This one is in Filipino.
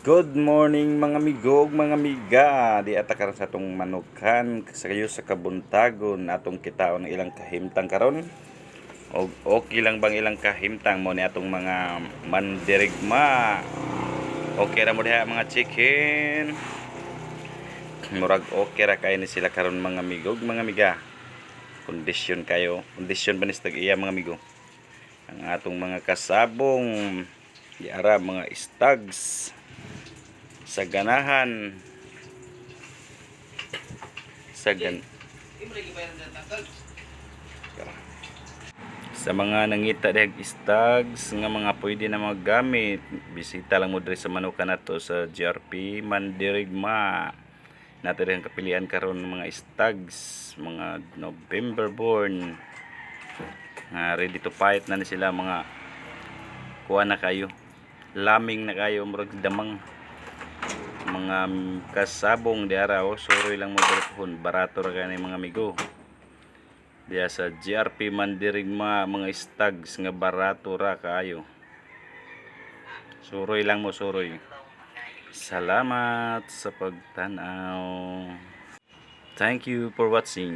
Good morning mga migog, mga miga. Di ata karon sa atong manukan sa kayo sa kabuntagon atong kitaon ng ilang kahimtang karon. Og okay lang bang ilang kahimtang mo ni atong mga mandirigma. Okay ra mo diha mga chicken. Murag okay ra kay ni sila karon mga migog, mga miga. Kondisyon kayo. Kondisyon ba ni sa iya mga migo? Ang atong mga kasabong di ara mga stags sa ganahan sa mga nangita deg stags nga mga pwede na magamit, bisita lang mo diri sa manukan nato sa GRP Mandirigma. Nato rin kapilian karon mga stags, mga November born, ready to fight na ni sila, mga kuha na kayo, laming na kayo, murag damang mga kasabong di araw. Suroy lang mo diri, barato ra kay mga migo diya sa GRP Mandirigma. Mga stags nga barato ra kayo, suroy lang mo, suroy. Salamat sa pagtanaw. Thank you for watching.